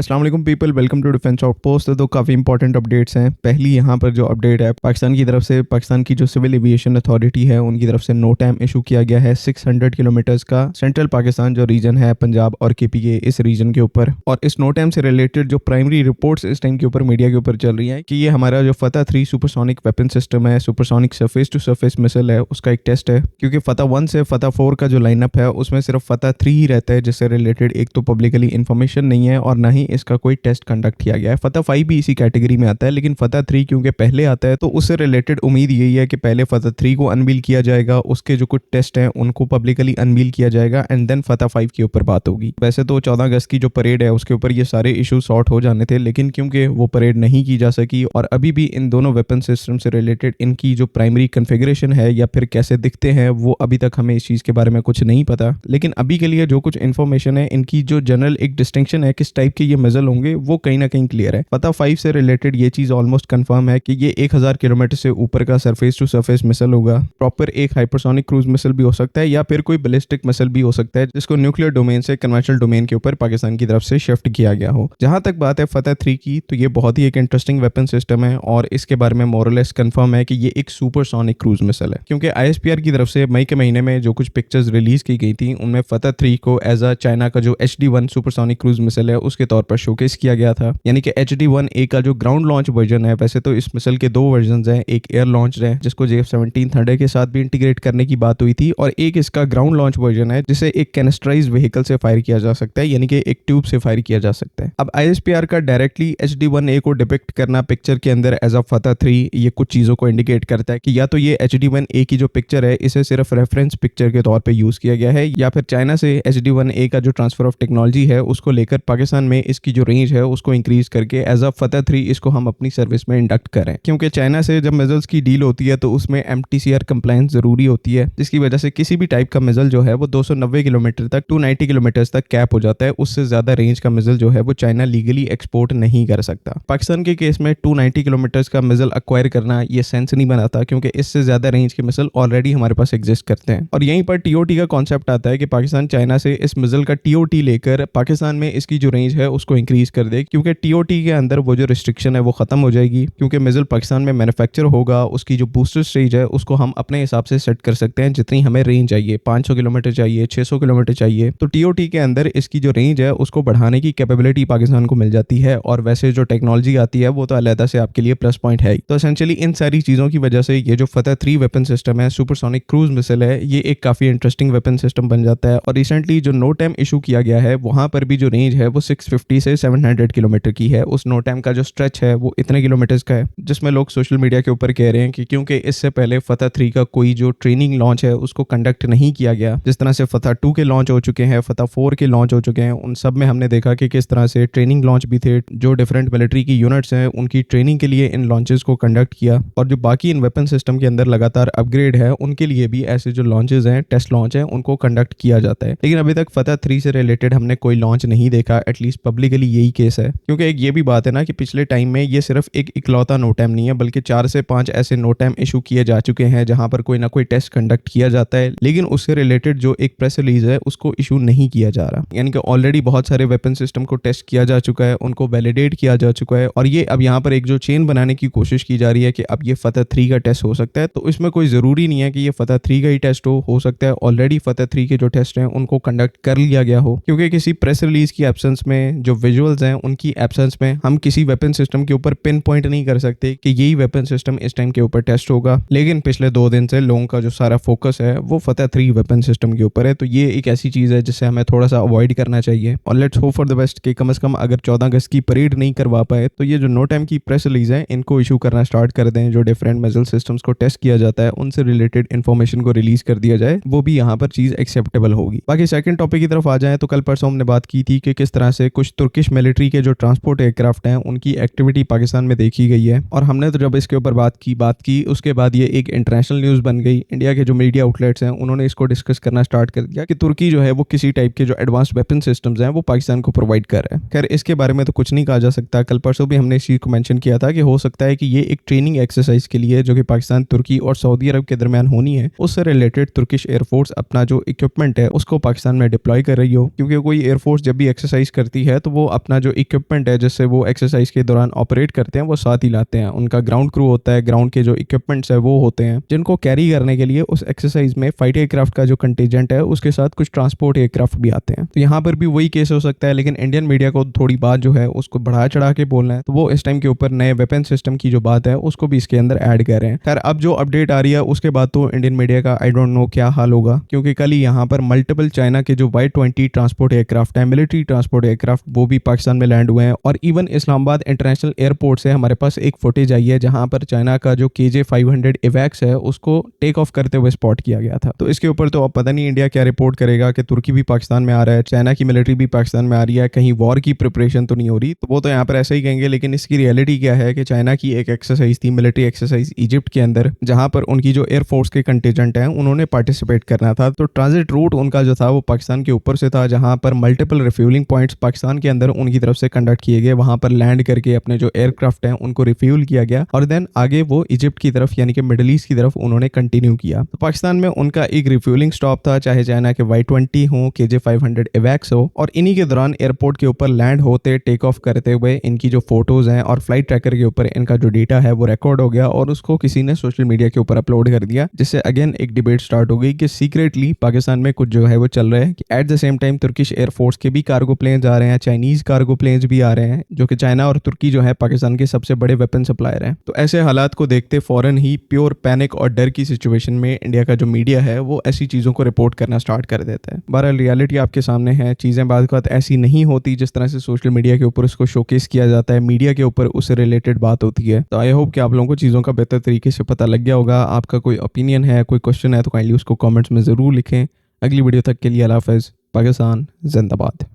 अस्सलाम वालेकुम people, welcome to defence outpost. तो काफ़ी इंपॉर्टेंट अपडेट्स हैं। पहली यहाँ पर जो अपडेट है पाकिस्तान की तरफ से, पाकिस्तान की जो सिविल एविएशन अथॉरिटी है उनकी तरफ से नोटैम इशू किया गया है 600 किलोमीटर्स का सेंट्रल पाकिस्तान जो रीजन है पंजाब और केपीके इस रीजन के ऊपर। और इस नोटैम से रिलेटेड जो प्राइमरी रिपोर्ट्स इस टाइम के ऊपर मीडिया के ऊपर चल रही है कि ये हमारा जो फतह 3 सुपरसोनिक वेपन सिस्टम है, supersonic surface to surface missile है, उसका एक टेस्ट है। क्योंकि फतह 1 से फतह 4 का जो लाइनअप है उसमें सिर्फ फतह 3 ही रहता है जिससे रिलेटेड एक तो पब्लिकली इन्फॉर्मेशन नहीं है और ना ही इसका कोई टेस्ट कंडक्ट किया गया है। फतह 5 भी इसी कैटेगरी में आता है, लेकिन फतह 3 क्योंकि पहले आता है तो उससे रिलेटेड उम्मीद यही है कि पहले फतह 3 को अनवील किया जाएगा, उसके जो कुछ टेस्ट हैं उनको पब्लिकली अनवील किया जाएगा एंड देन फतह 5 के ऊपर बात होगी। वैसे तो 14 अगस्त की जो परेड है उसके ऊपर ये सारे इशू सॉर्ट हो जाने थे, लेकिन क्योंकि वो परेड नहीं की जा सकी और अभी भी इन दोनों वेपन सिस्टम से रिलेटेड इनकी जो प्राइमरी कन्फिगरेशन है या फिर कैसे दिखते हैं वो अभी तक हमें इस चीज़ के बारे में कुछ नहीं पता। लेकिन अभी के लिए जो कुछ इन्फॉर्मेशन है, इनकी जो जनरल एक डिस्टिंक्शन है किस टाइप के ये मिसाइल होंगे वो कहीं ना कहीं क्लियर है। फतह 5 से रिलेटेड ये चीज़ ऑलमोस्ट कंफर्म है कि ये 1000 किलोमीटर से ऊपर का सरफेस टू सरफेस मिसाइल होगा। प्रॉपर एक हाइपरसोनिक क्रूज मिसाइल भी हो सकता है या फिर कोई बैलिस्टिक मिसाइल भी हो सकता है जिसको न्यूक्लियर डोमेन से कन्वेंशनल डोमेन के ऊपर पाकिस्तान की तरफ से शिफ्ट किया गया हो। जहां तक बात है फतह 3 की, तो ये बहुत ही एक इंटरेस्टिंग वेपन सिस्टम है और इसके बारे में मोरलेस कंफर्म है कि ये एक सुपरसोनिक क्रूज मिसाइल है। क्योंकि आईएसपीआर की तरफ से मई के महीने में जो कुछ पिक्चर्स रिलीज की गई थी उनमें फतह 3 को एज अ चाइना का जो HD-1 सुपरसोनिक क्रूज मिसाइल है उसके तौर पर शोकेस किया गया था। यानी कि HD-1A का जो ग्राउंड लॉन्च वर्जन है, वैसे तो इस मिसाइल के दो वर्जन हैं, एक एयर लॉन्च है जिसको JF-17 थंडर के साथ भी इंटीग्रेट करने की बात हुई थी और एक इसका ग्राउंड लॉन्च वर्जन है जिसे एक कैनिस्टराइज व्हीकल से फायर किया जा सकता है, यानी कि एक ट्यूब से फायर किया जा सकता है। अब ISPR का डायरेक्टली HD-1A को डिपिक्ट करना पिक्चर के अंदर एज अ फतह 3 ये कुछ चीजों को इंडिकेट करता है कि या तो ये HD-1A की जो पिक्चर है इसे सिर्फ रेफरेंस पिक्चर के तौर पे यूज किया गया है या फिर चाइना से HD-1A का जो ट्रांसफर ऑफ टेक्नोलॉजी है उसको लेकर पाकिस्तान में इसकी जो रेंज है उसको इंक्रीज करके एज अ फतह 3 इसको हम अपनी सर्विस में इंडक्ट करें। क्योंकि चाइना से जब मिसाइल्स की डील होती है तो उसमें MTCR कंप्लायंस जरूरी होती है, जिसकी वजह से किसी भी टाइप का मिसाइल जो है वो 290 किलोमीटर तक 290 किलोमीटर तक कैप हो जाता है। उससे ज्यादा रेंज का मिसाइल जो है वो चाइना लीगली एक्सपोर्ट नहीं कर सकता। पाकिस्तान के केस में 290 किलोमीटर का मिसाइल अक्वायर करना ये सेंस नहीं बनाता क्योंकि इससे ज्यादा रेंज के मिसाइल ऑलरेडी हमारे पास एग्जिस्ट करते हैं। और यहीं पर TOT का कॉन्सेप्ट आता है कि पाकिस्तान चाइना से इस मिसाइल का TOT लेकर पाकिस्तान में इसकी जो रेंज है उसको इंक्रीज कर दे, क्योंकि TOT के अंदर वो जो रिस्ट्रिक्शन है वो खत्म हो जाएगी। क्योंकि मिसाइल पाकिस्तान में मैन्युफैक्चर होगा, उसकी जो बूस्टर स्टेज है उसको हम अपने हिसाब से सेट कर सकते हैं जितनी हमें रेंज चाहिए, 500 किलोमीटर चाहिए, 600 किलोमीटर चाहिए, तो TOT के अंदर इसकी जो रेंज है उसको बढ़ाने की कैपेबिलिटी पाकिस्तान को मिल जाती है। और वैसे जो टेक्नोलॉजी आती है वो तो अलहदा से आपके लिए प्लस पॉइंट है। तो एसेंशियली इन सारी चीजों की वजह से ये जो फतह 3 वेपन सिस्टम है, सुपरसोनिक क्रूज मिसाइल है, ये एक काफी इंटरेस्टिंग वेपन सिस्टम बन जाता है। और रिसेंटली जो नोटैम इशू किया गया है वहां पर भी जो रेंज है वो 650 से 700 किलोमीटर की है। उस नोटैम का जो स्ट्रेच है वो इतने किलोमीटर्स का है, जिसमें लोग सोशल मीडिया के ऊपर कह रहे हैं कि क्योंकि इससे पहले फतह 3 का कोई जो ट्रेनिंग लॉन्च है उसको कंडक्ट नहीं किया गया, जिस तरह से फतह 2 के लॉन्च हो चुके हैं, फतह 4 के लॉन्च हो चुके हैं, उन सब में हमने देखा कि किस तरह से ट्रेनिंग लॉन्च भी थे। जो डिफरेंट मिलिट्री की यूनिट्स हैं उनकी ट्रेनिंग के लिए इन लॉन्चेस को कंडक्ट किया और जो बाकी इन वेपन सिस्टम के अंदर लगातार अपग्रेड है उनके लिए भी ऐसे जो लॉन्चेस हैं, टेस्ट लॉन्च है, उनको कंडक्ट किया जाता है। लेकिन अभी तक फतह 3 से रिलेटेड हमने कोई लॉन्च नहीं देखा, एटलीस्ट पब्लिकली यही केस है। क्योंकि एक ये भी बात है ना कि पिछले टाइम में ये सिर्फ एक इकलौता नोटैम नहीं है बल्कि 4 से 5 ऐसे नोटैम इशू किए जा चुके हैं जहां पर कोई ना कोई टेस्ट कंडक्ट किया जाता है, लेकिन उससे रिलेटेड जो एक प्रेस रिलीज है उसको इशू नहीं किया जा रहा। यानी कि ऑलरेडी बहुत सारे वेपन सिस्टम को टेस्ट किया जा चुका है, उनको वैलिडेट किया जा चुका है और ये अब यहाँ पर एक जो चेन बनाने की कोशिश की जा रही है कि अब ये फतह 3 का टेस्ट हो सकता है। तो इसमें कोई जरूरी नहीं है कि ये फतह 3 का ही टेस्ट हो सकता है ऑलरेडी फतह 3 के जो टेस्ट हैं उनको कंडक्ट कर लिया गया हो। क्योंकि किसी प्रेस रिलीज की एब्सेंस में, जो विजुअल्स हैं उनकी एब्सेंस में, हम किसी वेपन सिस्टम के ऊपर पिन पॉइंट नहीं कर सकते कि यही वेपन सिस्टम इस टाइम के ऊपर टेस्ट होगा। लेकिन पिछले 2 दिन से लोगों का जो सारा फोकस है वो फतह 3 वेपन सिस्टम के ऊपर है, तो ये एक ऐसी चीज है जिससे हमें थोड़ा सा अवॉइड करना चाहिए। और let's hope for the best कि कम से कम अगर 14 अगस्त की परेड नहीं करवा पाए तो ये जो नोटैम की प्रेस रिलीज है इनको इशू करना स्टार्ट कर दें। जो डिफरेंट मिसाइल सिस्टम्स को टेस्ट किया जाता है उनसे रिलेटेड इन्फॉर्मेशन को रिलीज कर दिया जाए, वो भी यहाँ पर चीज एक्सेप्टेबल होगी। बाकी सेकंड टॉपिक की तरफ आ जाए तो कल परसों हमने बात की थी कि किस तरह से कुछ तुर्किश मिलिट्री के जो ट्रांसपोर्ट एयरक्राफ्ट हैं उनकी एक्टिविटी पाकिस्तान में देखी गई है। और हमने तो जब इसके ऊपर बात की उसके बाद ये एक इंटरनेशनल न्यूज बन गई। इंडिया के जो मीडिया आउटलेट्स हैं उन्होंने इसको डिस्कस करना स्टार्ट कर दिया कि तुर्की जो है वो किसी टाइप के जो एडवांस्ड वेपन सिस्टम्स हैं वो पाकिस्तान को प्रोवाइड कर रहा है। खैर इसके बारे में तो कुछ नहीं कहा जा सकता। कल परसों भी हमने इस चीज को मेंशन किया था कि हो सकता है कि ये एक ट्रेनिंग एक्सरसाइज के लिए जो कि पाकिस्तान, तुर्की और सऊदी अरब के दरमियान होनी है, उससे रिलेटेड तुर्किश एयरफोर्स अपना जो इक्विपमेंट है उसको पाकिस्तान में डिप्लॉय कर रही हो। क्योंकि कोई एयरफोर्स जब भी एक्सरसाइज करती है तो तो वो अपना जो इक्विपमेंट है जिससे वो एक्सरसाइज के दौरान ऑपरेट करते हैं वो साथ ही लाते हैं। उनका ग्राउंड क्रू होता है, ग्राउंड के जो इक्विपमेंट्स है वो होते हैं जिनको कैरी करने के लिए उस एक्सरसाइज में फाइट एयरक्राफ्ट का जो कंटीजेंट है उसके साथ कुछ ट्रांसपोर्ट एयरक्राफ्ट भी आते हैं। तो यहाँ पर भी वही केस हो सकता है, लेकिन इंडियन मीडिया को थोड़ी बात जो है उसको बढ़ा चढ़ा के बोलना है, तो वो इस टाइम के ऊपर नए वेपन सिस्टम की जो बात है उसको भी इसके अंदर ऐड कर रहे हैं। खैर अब जो अपडेट आ रही है उसके बाद तो इंडियन मीडिया का आई डोंट नो क्या हाल होगा, क्योंकि कल ही यहाँ पर मल्टीपल चाइना के जो Y-20 ट्रांसपोर्ट एयरक्राफ्ट है, मिलिट्री ट्रांसपोर्ट एयरक्राफ्ट, वो भी पाकिस्तान में लैंड हुए हैं। और इवन इस्लामाबाद इंटरनेशनल एयरपोर्ट से हमारे पास एक फुटेज आई है जहां पर चाइना का जो KJ-500 एवैक्स है उसको टेक ऑफ करते हुए स्पॉट किया गया था। तो इसके ऊपर तो अब पता नहीं इंडिया क्या रिपोर्ट करेगा कि तुर्की भी पाकिस्तान में आ रहा है, चाइना की मिलिट्री भी पाकिस्तान में आ रही है, कहीं वॉर की प्रिपरेशन तो नहीं हो रही। तो वो तो यहाँ पर ऐसा ही कहेंगे, लेकिन इसकी रियलिटी क्या है कि चाइना की एक एक्सरसाइज थी, मिलिट्री एक्सरसाइज इजिप्ट के अंदर, जहां पर उनकी जो एयरफोर्स के कंटीजेंट है उन्होंने पार्टिसिपेट करना था। तो ट्रांजिट रूट उनका जो था वो पाकिस्तान के ऊपर से था, जहां पर मल्टीपल रिफ्यूलिंग पॉइंट्स पाकिस्तान के अंदर उनकी तरफ से कंडक्ट किए गए, वहां पर लैंड करके अपने जो एयरक्राफ्ट हैं उनको रिफ्यूल किया गया और देन आगे वो इजिप्ट की तरफ यानी कि मिडिल ईस्ट की तरफ उन्होंने कंटिन्यू किया। तो पाकिस्तान में उनका एक रिफ्यूलिंग स्टॉप था, चाहे चाइना के Y-20 हो, KJ-500 एवैक्स हो, और इन्हीं के दौरान एयरपोर्ट के ऊपर लैंड होते टेक ऑफ करते हुए इनकी जो फोटोज हैं और फ्लाइट ट्रैकर के ऊपर इनका जो डेटा है वो रिकॉर्ड हो गया और उसको किसी ने सोशल मीडिया के ऊपर अपलोड कर दिया, जिससे अगेन एक डिबेट स्टार्ट हो गई कि सीक्रेटली पाकिस्तान में कुछ जो है वो चल रहा है कि at the same time Turkish air force के भी कार्गो प्लेन्स आ रहे हैं, चाइनीज कार्गो प्लेन्स भी आ रहे हैं, जो कि चाइना और तुर्की जो है पाकिस्तान के सबसे बड़े वेपन सप्लायर हैं। तो ऐसे हालात को देखते फौरन ही प्योर पैनिक और डर की सिचुएशन में इंडिया का जो मीडिया है वो ऐसी चीज़ों को रिपोर्ट करना स्टार्ट कर देता है। बहरहाल रियलिटी आपके सामने है, चीज़ें बाद बात ऐसी नहीं होती जिस तरह से सोशल मीडिया के ऊपर उसको शोकेस किया जाता है, मीडिया के ऊपर उससे रिलेटेड बात होती है। तो आई होप कि आप लोगों को चीज़ों का बेहतर तरीके से पता लग गया होगा। आपका कोई ओपिनियन है, कोई क्वेश्चन है तो काइंडली उसको कमेंट्स में ज़रूर लिखें। अगली वीडियो तक के लिए अल्लाह हाफ़िज़। पाकिस्तान जिंदाबाद।